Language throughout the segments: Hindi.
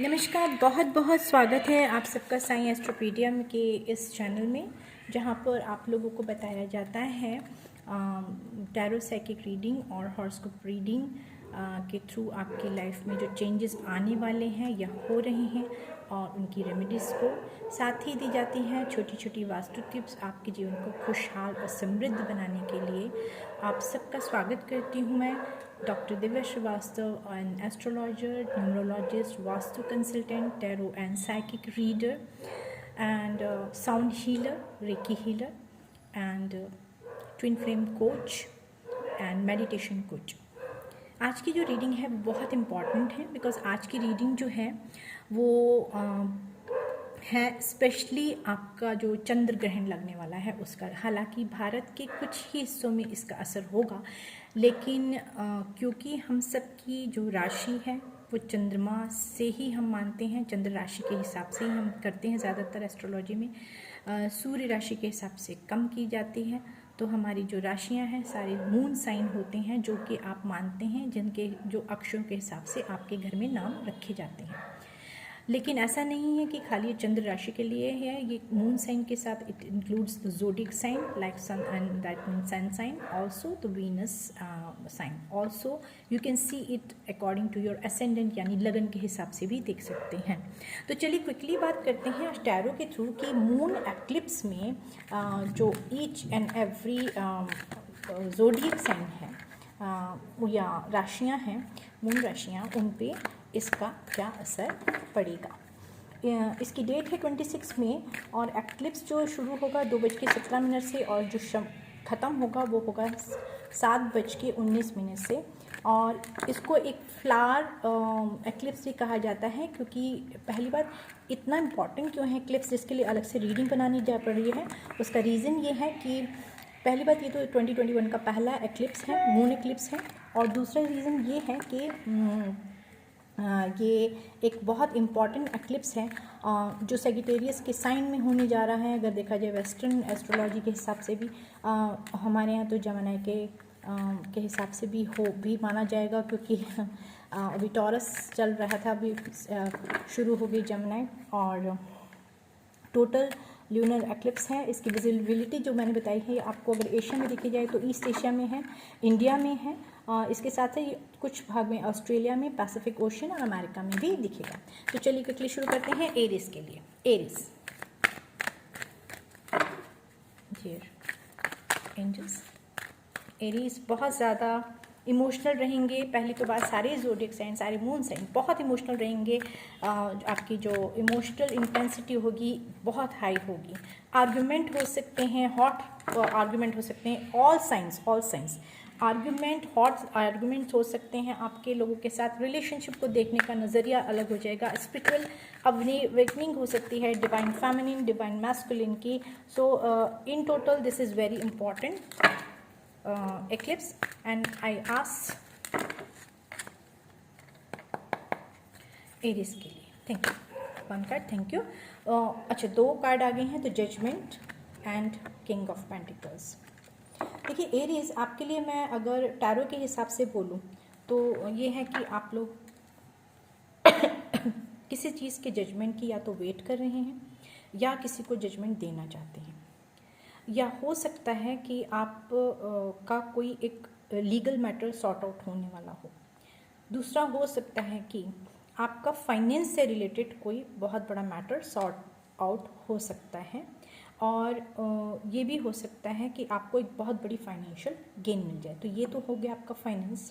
नमस्कार, बहुत बहुत स्वागत है आप सबका साई एस्ट्रोपीडिया के इस चैनल में, जहां पर आप लोगों को बताया जाता है टैरो साइकिक रीडिंग और हॉरोस्कोप रीडिंग के थ्रू आपकी लाइफ में जो चेंजेस आने वाले हैं या हो रहे हैं और उनकी रेमेडीज़ को साथ ही दी जाती हैं। छोटी छोटी वास्तु टिप्स आपके जीवन को खुशहाल और समृद्ध बनाने के लिए आप सबका स्वागत करती हूँ मैं, doctor Divya Srivastava, an astrologer, numerologist, vastu consultant, tarot and psychic reader and sound healer, reiki healer and twin flame coach and meditation coach. आज की जो रीडिंग है वो बहुत इम्पॉर्टेंट है, बिकॉज आज की रीडिंग जो है वो है स्पेशली आपका जो चंद्र ग्रहण लगने वाला है उसका। हालांकि भारत के कुछ ही हिस्सों में इसका असर होगा, लेकिन क्योंकि हम सब की जो राशि है वो चंद्रमा से ही हम मानते हैं, चंद्र राशि के हिसाब से ही हम करते हैं। ज़्यादातर एस्ट्रोलॉजी में सूर्य राशि के हिसाब से कम की जाती है। तो हमारी जो राशियां हैं सारे मून साइन होते हैं, जो कि आप मानते हैं, जिनके जो अक्षरों के हिसाब से आपके घर में नाम रखे जाते हैं। लेकिन ऐसा नहीं है कि खाली चंद्र राशि के लिए है, ये मून साइन के साथ it includes the zodiac sign like sun and that means sun sign, also the Venus sign. Also you can see it according to your ascendant, यानी लगन के हिसाब से भी देख सकते हैं। तो चलिए क्विकली बात करते हैं टैरो के थ्रू कि मून एक्लिप्स में जो each and every zodiac sign है या राशियां हैं, मून राशियां, उन पे इसका क्या असर पड़ेगा। इसकी डेट है 26 मई और एक्लिप्स जो शुरू होगा 2:17 से और जो ख़त्म होगा वो होगा 7:19 से। और इसको एक फ्लावर एक्लिप्स भी कहा जाता है, क्योंकि पहली बात इतना इम्पॉर्टेंट क्यों है एक्लिप्स, जिसके लिए अलग से रीडिंग बनानी जा पड़ रही है। उसका रीज़न ये है कि पहली बात ये तो 2021 का पहला एक्लिप्स है, मून एक्लिप्स है। और दूसरा रीज़न ये है कि ये एक बहुत इम्पॉर्टेंट एक्लिप्स है जो सेजिटेरियस के साइन में होने जा रहा है। अगर देखा जाए वेस्टर्न एस्ट्रोलॉजी के हिसाब से भी हमारे यहाँ तो जमनाई के हिसाब से भी माना जाएगा, क्योंकि अभी टॉरस चल रहा था, अभी शुरू हो गई जमनाई। और टोटल ल्यूनर एक्लिप्स है। इसकी विजिबिलिटी जो मैंने बताई है आपको, अगर एशिया में देखी जाए तो ईस्ट एशिया में है, इंडिया में है, इसके साथ ही कुछ भाग में ऑस्ट्रेलिया में, पैसिफिक ओशन और अमेरिका में भी दिखेगा। तो चलिए क्विकली शुरू करते हैं एरिस के लिए। एरिस, एंजल्स, एरिस बहुत ज़्यादा इमोशनल रहेंगे। पहली तो बात, सारे ज़ोडिएक साइन, सारे मून साइन बहुत इमोशनल रहेंगे। आपकी जो इमोशनल इंटेंसिटी होगी बहुत हाई होगी। आर्गुमेंट हो सकते हैं, हॉट आर्गुमेंट हो सकते हैं। All science argument, hot arguments हो सकते हैं आपके लोगों के साथ। रिलेशनशिप को देखने का नज़रिया अलग हो जाएगा। स्पिरिचुअल अवेकनिंग हो सकती है, डिवाइन फेमिनिन, डिवाइन मैस्कुलिन की। So in total this is very important eclipse, and I ask Aries के लिए। Thank you, one card, thank you. अच्छा, 2 कार्ड आ गए हैं, तो judgement and king of pentacles. देखिए एरिस, आपके लिए मैं अगर टैरो के हिसाब से बोलूँ तो ये है कि आप लोग किसी चीज़ के जजमेंट की या तो वेट कर रहे हैं या किसी को जजमेंट देना चाहते हैं, या हो सकता है कि आप का कोई एक लीगल मैटर सॉर्ट आउट होने वाला हो। दूसरा हो सकता है कि आपका फाइनेंस से रिलेटेड कोई बहुत बड़ा मैटर सॉर्ट आउट हो सकता है। और ये भी हो सकता है कि आपको एक बहुत बड़ी फाइनेंशियल गेन मिल जाए। तो ये तो हो गया आपका फाइनेंस।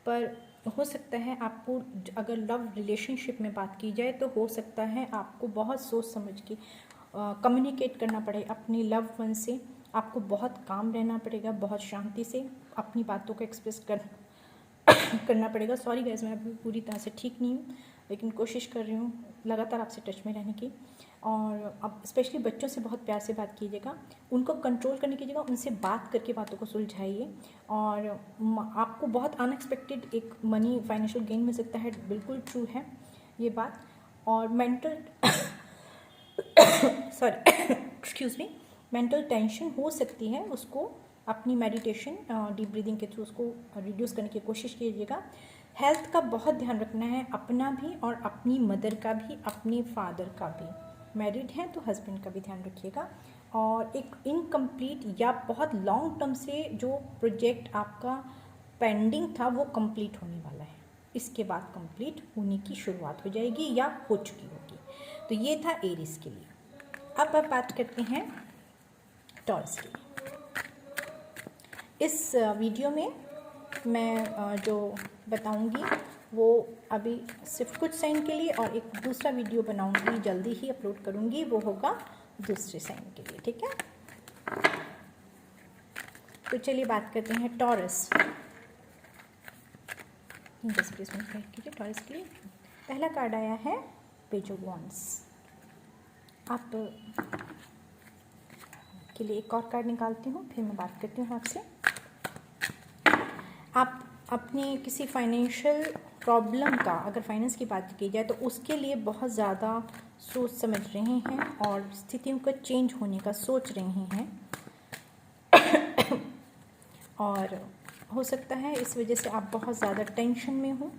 पर हो सकता है आपको, अगर लव रिलेशनशिप में बात की जाए, तो हो सकता है आपको बहुत सोच समझ के कम्युनिकेट करना पड़े अपने लव वन से। आपको बहुत काम रहना पड़ेगा, बहुत शांति से अपनी बातों को एक्सप्रेस करना पड़ेगा। सॉरी गाइस, मैं अभी पूरी तरह से ठीक नहीं हूँ, लेकिन कोशिश कर रही हूँ लगातार आपसे टच में रहने की। और अब स्पेशली बच्चों से बहुत प्यार से बात कीजिएगा, उनको कंट्रोल करने की जगह उनसे बात करके बातों को सुलझाइए। और आपको बहुत अनएक्सपेक्टेड एक मनी फाइनेंशियल गेन मिल सकता है, बिल्कुल ट्रू है ये बात। और mental excuse me, mental tension हो सकती है, उसको अपनी मेडिटेशन, डीप ब्रीदिंग के थ्रू उसको रिड्यूस करने की कोशिश कीजिएगा। हेल्थ का बहुत ध्यान रखना है, अपना भी और अपनी मदर का भी, अपने फादर का भी। मैरिड हैं तो हस्बैंड का भी ध्यान रखिएगा। और एक इनकम्प्लीट या बहुत लॉन्ग टर्म से जो प्रोजेक्ट आपका पेंडिंग था वो कंप्लीट होने वाला है, इसके बाद कंप्लीट होने की शुरुआत हो जाएगी या हो चुकी होगी। तो ये था एरीज के लिए। अब बात करते हैं टॉरस की। इस वीडियो में मैं जो बताऊंगी वो अभी सिर्फ कुछ साइन के लिए, और एक दूसरा वीडियो बनाऊंगी, जल्दी ही अपलोड करूंगी, वो होगा दूसरे साइन के लिए, ठीक है। तो चलिए बात करते हैं टॉरस। जस्ट प्लीज कीजिए टॉरस के लिए। पहला कार्ड आया है पेज ऑफ वॉन्ड्स। आप के लिए एक और कार्ड निकालती हूँ, फिर मैं बात करती हूँ आपसे। आप अपनी किसी फाइनेंशियल प्रॉब्लम का, अगर फाइनेंस की बात की जाए तो उसके लिए बहुत ज़्यादा सोच समझ रहे हैं और स्थितियों का चेंज होने का सोच रहे हैं। और हो सकता है इस वजह से आप बहुत ज़्यादा टेंशन में हो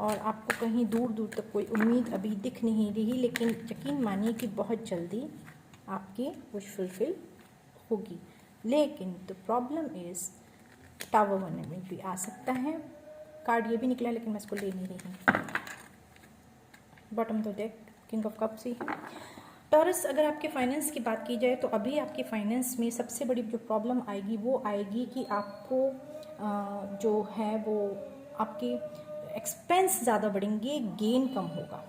और आपको कहीं दूर दूर तक कोई उम्मीद अभी दिख नहीं रही, लेकिन यकीन मानिए कि बहुत जल्दी आपकी विश फुलफिल होगी। लेकिन the problem is tower one में भी आ सकता है। कार्ड ये भी निकला, लेकिन मैं इसको ले नहीं रही। Bottom of the deck king of cups ही है। टॉरस, अगर आपके फाइनेंस की बात की जाए तो अभी आपके फाइनेंस में सबसे बड़ी जो प्रॉब्लम आएगी वो आएगी कि आपको जो है वो आपके एक्सपेंस ज़्यादा बढ़ेंगे, गेन कम होगा,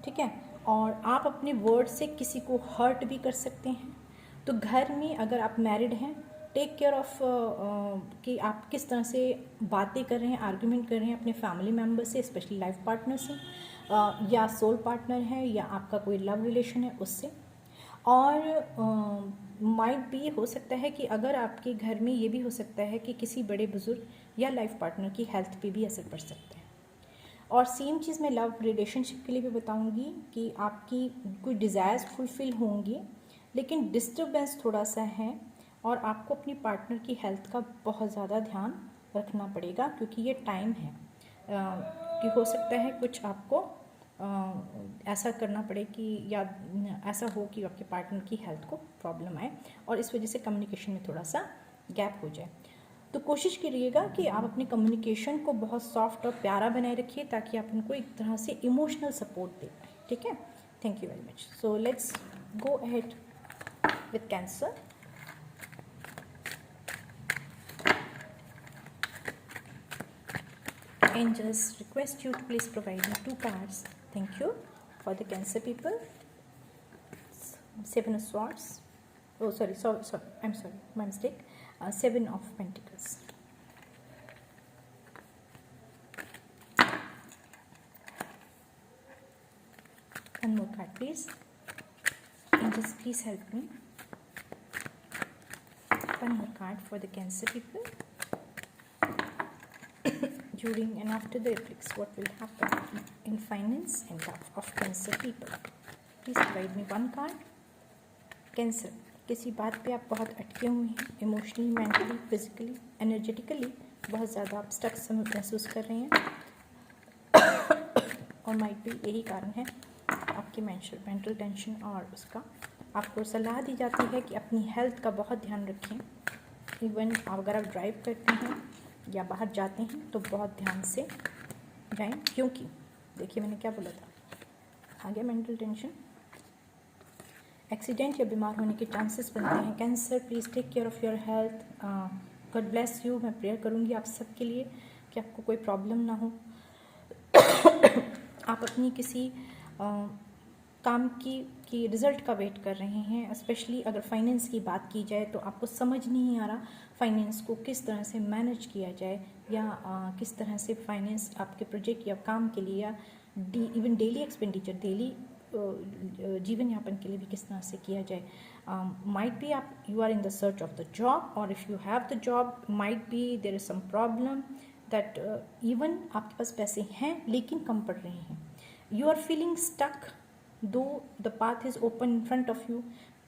ठीक है। और आप अपने वर्ड से किसी को हर्ट भी कर सकते हैं। तो घर में अगर आप मैरिड हैं, टेक केयर ऑफ कि आप किस तरह से बातें कर रहे हैं, आर्ग्यूमेंट कर रहे हैं अपने फैमिली मेम्बर से, स्पेशली लाइफ पार्टनर से, या सोल पार्टनर है या आपका कोई लव रिलेशन है उससे। और माइट भी हो सकता है कि अगर आपके घर में ये भी हो सकता है कि किसी बड़े बुजुर्ग या लाइफ पार्टनर की हेल्थ पे भी असर पड़ सकता है। और सेम चीज़ मैं लव रिलेशनशिप के लिए भी बताऊंगी कि आपकी कोई डिज़ायर्स फुलफिल होंगी, लेकिन डिस्टर्बेंस थोड़ा सा है और आपको अपनी पार्टनर की हेल्थ का बहुत ज़्यादा ध्यान रखना पड़ेगा, क्योंकि ये टाइम है कि हो सकता है कुछ आपको ऐसा करना पड़े कि या ऐसा हो कि आपके पार्टनर की हेल्थ को प्रॉब्लम आए और इस वजह से कम्युनिकेशन में थोड़ा सा गैप हो जाए। तो कोशिश करिएगा कि आप अपने कम्युनिकेशन को बहुत सॉफ्ट और प्यारा बनाए रखिए ताकि आप उनको एक तरह से इमोशनल सपोर्ट दे पाएँ, ठीक है। Thank you very much. So let's go ahead with cancer. Angels request you to please provide me 2 cards. Thank you for the Cancer people. 7 of Swords. Oh, sorry. I'm sorry. My mistake. 7 of Pentacles. One more card, please. Angels, please help me. One more card for the Cancer people. During and after the eclipse, what will happen in finance and love of Cancer people? Please provide me 1 card. Cancer, किसी बात पे आप बहुत अटके हुए हैं, इमोशनली, मेंटली, फिजिकली, एनर्जेटिकली बहुत ज़्यादा आप स्टक महसूस कर रहे हैं और माइट भी यही कारण है आपकी मेंटल टेंशन। और उसका आपको सलाह दी जाती है कि अपनी हेल्थ का बहुत ध्यान रखें। इवन अगर आप ड्राइव करते हैं या बाहर जाते हैं तो बहुत ध्यान से जाएं, क्योंकि देखिए मैंने क्या बोला था, आ गया मेंटल टेंशन। एक्सीडेंट या बीमार होने के चांसेस बनते हैं। Cancer, please take care of your health. God bless you. मैं प्रेयर करूँगी आप सबके लिए कि आपको कोई प्रॉब्लम ना हो। आप अपनी किसी काम की रिज़ल्ट का वेट कर रहे हैं, स्पेशली अगर फाइनेंस की बात की जाए तो आपको समझ नहीं आ रहा फाइनेंस को किस तरह से मैनेज किया जाए, या किस तरह से फाइनेंस आपके प्रोजेक्ट या काम के लिए या इवन डेली एक्सपेंडिचर, डेली जीवन यापन के लिए भी किस तरह से किया जाए। माइट बी आप you are in the search of the job, और if you have the job might be there is some problem that even आपके पास पैसे हैं लेकिन कम पड़ रहे हैं। You are feeling stuck though the path is open in front of you,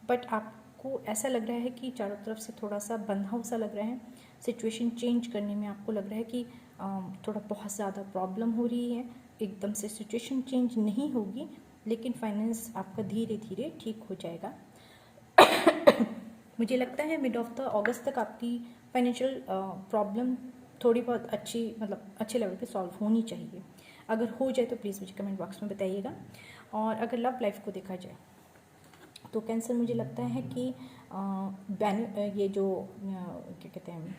but आपको ऐसा लग रहा है कि चारों तरफ से थोड़ा सा बंधा सा लग रहा है। सिचुएशन चेंज करने में आपको लग रहा है कि थोड़ा बहुत ज़्यादा प्रॉब्लम हो रही है, एकदम से सिचुएशन चेंज नहीं होगी, लेकिन फाइनेंस आपका धीरे धीरे ठीक हो जाएगा। मुझे लगता है मिड ऑफ द अगस्त तक आपकी फाइनेंशियल प्रॉब्लम थोड़ी बहुत अच्छी, मतलब अच्छे लेवल पे सॉल्व होनी चाहिए। अगर हो जाए तो प्लीज़ मुझे कमेंट बॉक्स में बताइएगा। और अगर लव लाइफ को देखा जाए तो कैंसर, मुझे लगता है कि ये जो क्या कहते हैं,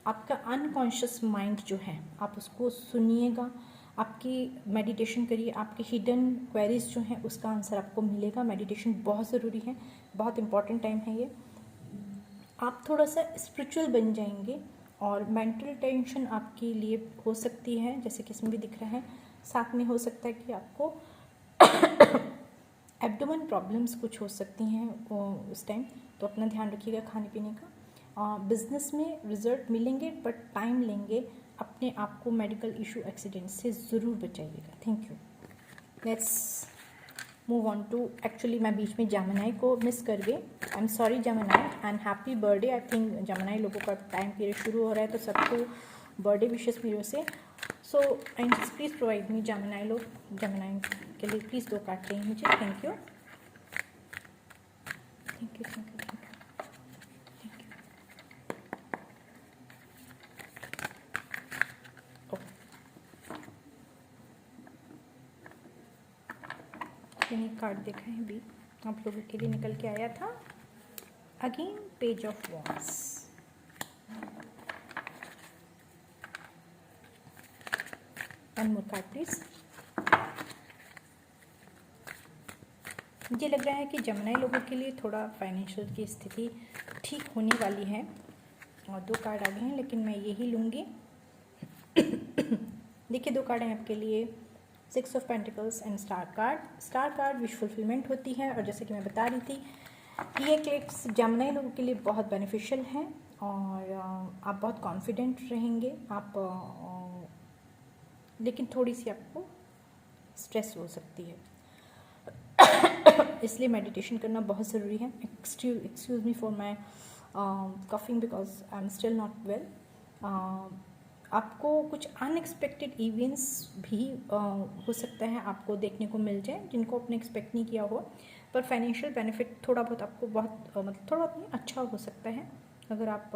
आपका अनकॉन्शियस माइंड जो है, आप उसको सुनिएगा, आपकी मेडिटेशन करिए, आपके हिडन क्वेरीज जो हैं उसका आंसर आपको मिलेगा। मेडिटेशन बहुत ज़रूरी है, बहुत इंपॉर्टेंट टाइम है ये। आप थोड़ा सा स्पिरिचुअल बन जाएंगे और मेंटल टेंशन आपके लिए हो सकती है, जैसे कि इसमें भी दिख रहा है। साथ में हो सकता है कि आपको एब्डोमेन प्रॉब्लम्स कुछ हो सकती हैं उस टाइम, तो अपना ध्यान रखिएगा खाने पीने का। बिजनेस में रिजल्ट मिलेंगे बट टाइम लेंगे। अपने आप को मेडिकल इशू एक्सीडेंट से ज़रूर बचाइएगा। Thank you. Let's move on to, actually मैं बीच में जमनाई को मिस कर गई। I am sorry Jamnai, and happy birthday. I think Jamnai लोगों का टाइम पीरियड शुरू हो रहा है, तो सबको बर्थडे विशेस मेरे से। So and please provide me जमनाई लोग, जमनाई के लिए प्लीज़ 2 कार्ड चाहिए मुझे। Thank you, thank you, thank you, thank you, thank you. मैंने कार्ड देखा है अभी, आप लोगों के लिए निकल के आया था। Again page of wands, one more card please. मुझे लग रहा है कि जमनाई लोगों के लिए थोड़ा फाइनेंशियल की स्थिति ठीक होने वाली है, और 2 कार्ड आ गए हैं, लेकिन मैं यही लूँगी। देखिए 2 कार्ड हैं आपके लिए, 6 of pentacles and star card. Star card wish fulfilment होती है, और जैसे कि मैं बता रही थी कि ये क्लिक्स जमनाई लोगों के लिए बहुत बेनिफिशियल हैं, और आप बहुत कॉन्फिडेंट रहेंगे आप, लेकिन थोड़ी सी आपको स्ट्रेस हो सकती है, इसलिए मेडिटेशन करना बहुत ज़रूरी है। Excuse me for my coughing because I am still not well. आपको कुछ अनएक्सपेक्टेड इवेंट्स भी हो सकता है आपको देखने को मिल जाए, जिनको आपने एक्सपेक्ट नहीं किया हो, पर फाइनेंशियल बेनिफिट थोड़ा बहुत आपको बहुत मतलब थोड़ा बहुत नहीं, अच्छा हो सकता है अगर आप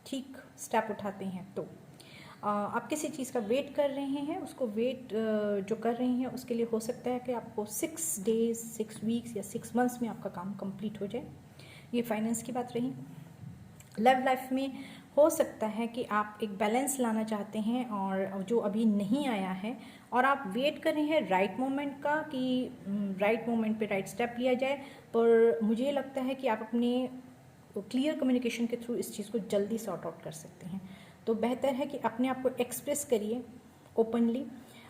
ठीक स्टेप उठाते हैं तो। आप किसी चीज़ का वेट कर रहे हैं, उसको वेट जो कर रहे हैं उसके लिए हो सकता है कि आपको 6 डेज, 6 वीक्स या 6 मंथ्स में आपका काम कंप्लीट हो जाए। ये फाइनेंस की बात रही। लव लाइफ में हो सकता है कि आप एक बैलेंस लाना चाहते हैं और जो अभी नहीं आया है, और आप वेट कर रहे हैं राइट मोमेंट का कि राइट मोमेंट पे राइट स्टेप लिया जाए। पर मुझे लगता है कि आप अपने क्लियर कम्युनिकेशन के थ्रू इस चीज़ को जल्दी सॉर्ट आउट कर सकते हैं। तो बेहतर है कि अपने आप को एक्सप्रेस करिए ओपनली,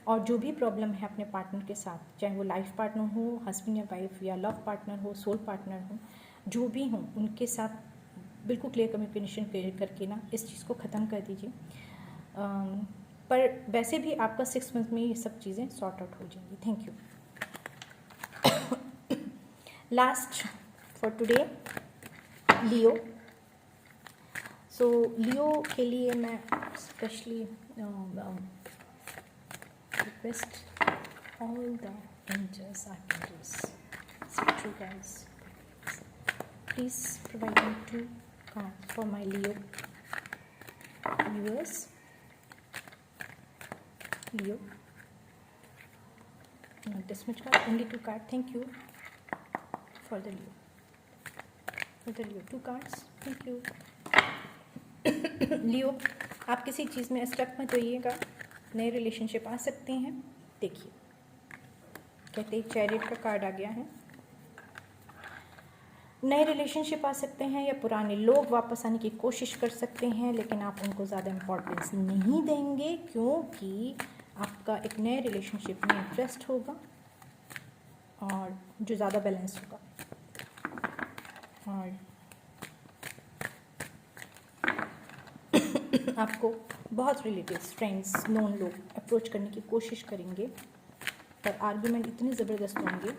और जो भी प्रॉब्लम है अपने पार्टनर के साथ, चाहे वो लाइफ पार्टनर हो, हस्बैंड या वाइफ, या लव पार्टनर हो, सोल पार्टनर हो, जो भी हो, उनके साथ बिल्कुल क्लियर कम्युनिकेशन करके ना इस चीज़ को ख़त्म कर दीजिए। पर वैसे भी आपका 6 मंथ में ये सब चीज़ें सॉर्ट आउट हो जाएंगी। Thank you. Last for today, Leo. So Leo के लिए मैं specially request all the angels, archangels, spiritual guides, please provide me 2 cards for my Leo viewers. Leo, not this much card, only 2 cards. Thank you for the Leo. For the Leo, 2 cards. Thank you. Leo, आप किसी चीज़ में स्टक मत होइएगा, नए रिलेशनशिप आ सकते हैं। देखिए कहते हैं चैरियट का कार्ड आ गया है, नए रिलेशनशिप आ सकते हैं या पुराने लोग वापस आने की कोशिश कर सकते हैं, लेकिन आप उनको ज़्यादा इम्पोर्टेंस नहीं देंगे, क्योंकि आपका एक नए रिलेशनशिप में इंटरेस्ट होगा और जो ज़्यादा बैलेंस होगा। और आपको बहुत रिलेटिव्स, फ्रेंड्स, नोन लोग अप्रोच करने की कोशिश करेंगे, पर आर्गुमेंट इतने ज़बरदस्त होंगे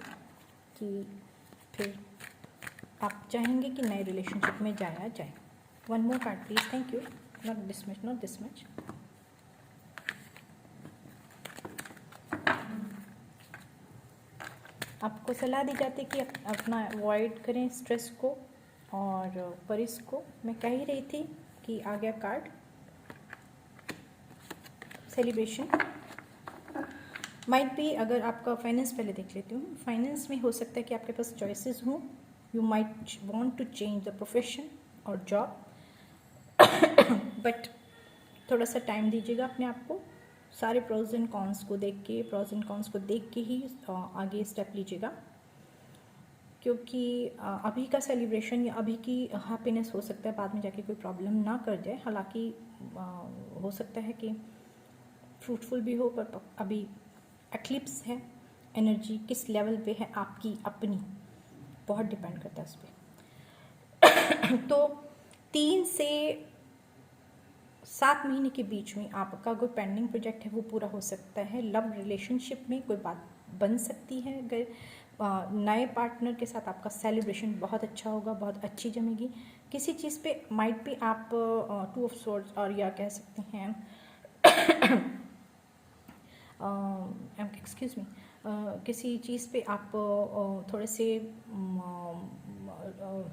कि फिर आप चाहेंगे कि नए रिलेशनशिप में जाया जाए। 1 more card please. Thank you. Not this much, not this much. आपको सलाह दी जाती है कि अपना अवॉइड करें स्ट्रेस को और वरीज को। मैं कह ही रही थी कि आ गया कार्ड सेलिब्रेशन। माइट भी, अगर आपका फाइनेंस पहले देख लेती हूँ, फाइनेंस में हो सकता है कि आपके पास चॉइसेस हों। You might want to change the profession और जॉब, बट थोड़ा सा टाइम दीजिएगा अपने आप को। सारे प्रोज एंड कॉन्स को देख के ही आगे स्टेप लीजिएगा, क्योंकि अभी का सेलिब्रेशन या अभी की हैप्पीनेस हो सकता है बाद में जाके कोई प्रॉब्लम ना कर जाए। हालांकि हो सकता है कि फ्रूटफुल भी हो, पर अभी एक्लिप्स है, एनर्जी किस लेवल पे है आपकी अपनी, बहुत डिपेंड करता है उस पर। तो 3 से 7 महीने के बीच में आपका कोई पेंडिंग प्रोजेक्ट है वो पूरा हो सकता है। लव रिलेशनशिप में कोई बात बन सकती है। अगर नए पार्टनर के साथ आपका सेलिब्रेशन बहुत अच्छा होगा, बहुत अच्छी जमेगी। किसी चीज़ पे माइट भी आप 2 ऑफ सोर्ड्स, और या कह सकते हैं एक्सक्यूज़ मी, किसी चीज़ पे आप थोड़े से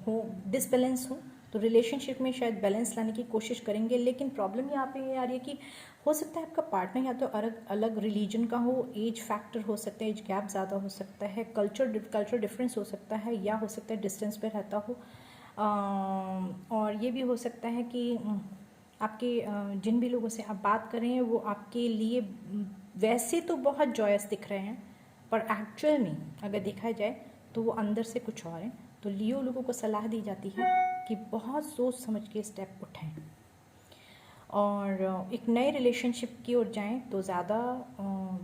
हो डिसबैलेंस हो, तो रिलेशनशिप में शायद बैलेंस लाने की कोशिश करेंगे। लेकिन प्रॉब्लम यहाँ पे ये आ रही है कि हो सकता है आपका पार्टनर या तो अलग रिलीजन का हो, एज फैक्टर हो सकता है, एज गैप ज़्यादा हो सकता है, कल्चर डिफरेंस हो सकता है, या हो सकता है डिस्टेंस पे रहता हो। और ये भी हो सकता है कि आपके जिन भी लोगों से आप बात कर रहे हैं वो आपके लिए वैसे तो बहुत जॉयस दिख रहे हैं, पर एक्चुअल में अगर देखा जाए तो वो अंदर से कुछ और है। तो लियो लोगों को सलाह दी जाती है कि बहुत सोच समझ के स्टेप उठाएं और एक नए रिलेशनशिप की ओर जाएं तो ज़्यादा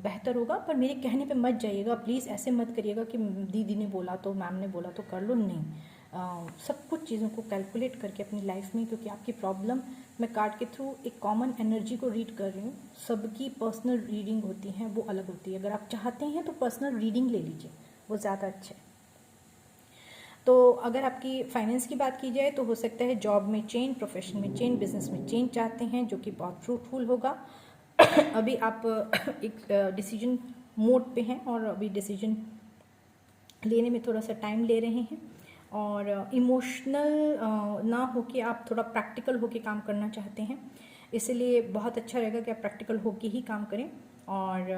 बेहतर होगा। पर मेरे कहने पे मत जाइएगा प्लीज़, ऐसे मत करिएगा कि दीदी ने बोला तो, मैम ने बोला तो कर लो, नहीं। सब कुछ चीज़ों को कैलकुलेट करके अपनी लाइफ में, क्योंकि आपकी प्रॉब्लम मैं कार्ड के थ्रू एक कॉमन एनर्जी को रीड कर रही हूँ। सबकी पर्सनल रीडिंग होती है, वो अलग होती है। अगर आप चाहते हैं तो पर्सनल रीडिंग ले लीजिए, वो ज़्यादा अच्छा है। तो अगर आपकी फाइनेंस की बात की जाए तो हो सकता है जॉब में चेंज, प्रोफेशन में चेंज, बिजनेस में चेंज चाहते हैं, जो कि बहुत फ्रूटफुल होगा। अभी आप एक डिसीजन मोड पे हैं और अभी डिसीजन लेने में थोड़ा सा टाइम ले रहे हैं, और इमोशनल ना हो कि आप थोड़ा प्रैक्टिकल होके काम करना चाहते हैं। इसलिए बहुत अच्छा रहेगा कि आप प्रैक्टिकल होके ही काम करें। और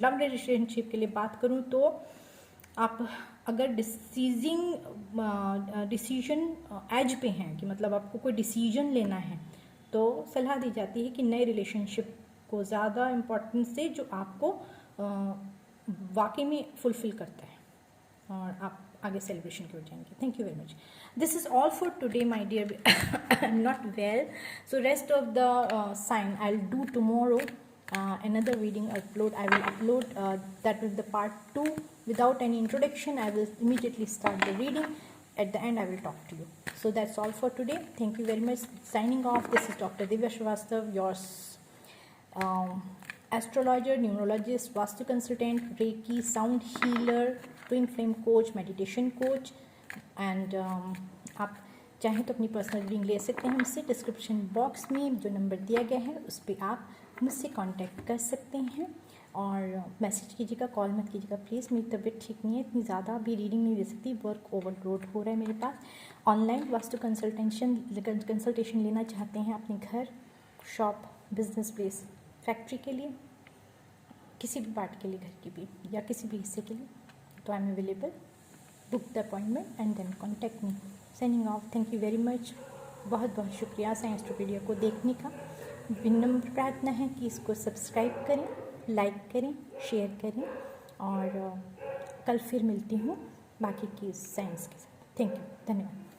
लव रिलेशनशिप के लिए बात करूं तो आप अगर डिसीजन एज पे हैं, कि मतलब आपको कोई डिसीजन लेना है, तो सलाह दी जाती है कि नए रिलेशनशिप को ज़्यादा इम्पोर्टेंस से जो आपको वाकई में फुलफिल करता है, और आप आगे सेलिब्रेशन की ओर जाएंगे। Thank you very much. This is all for today my dear. I am not well, so rest of the sign I will do tomorrow. Another reading upload. I will upload that with the part 2 without any introduction. I will immediately start the reading. At the end I will talk to you. So that's all for today. Thank you very much. Signing off. This is Dr. Divya Srivastav, your astrologer, numerologist, vastu consultant, reiki, sound healer, twin flame coach, meditation coach, and आप चाहें तो अपनी पर्सनल रीडिंग ले सकते हैं मुझसे। डिस्क्रिप्शन बॉक्स में जो नंबर दिया गया है उस पर आप मुझसे कांटेक्ट कर सकते हैं, और मैसेज कीजिएगा, कॉल मत कीजिएगा प्लीज़। मेरी तबीयत ठीक नहीं है, इतनी ज़्यादा भी रीडिंग नहीं दे सकती, वर्क ओवरलोड हो रहा है मेरे पास। ऑनलाइन वास्तु कंसल्टेशन लेना चाहते हैं अपने घर, शॉप, बिजनेस प्लेस, फैक्ट्री के लिए, किसी भी पार्ट के लिए, घर की भी या किसी भी हिस्से के लिए, तो I am available. Book the appointment and then contact me. Signing off. Thank you very much. बहुत बहुत शुक्रिया साइंस एस्ट्रोपीडिया को देखने का. विनम्र प्रार्थना है कि इसको सब्सक्राइब करें, लाइक करें, शेयर करें, और कल फिर मिलती हूँ बाकी की साइंस के साथ. Thank you. धन्यवाद.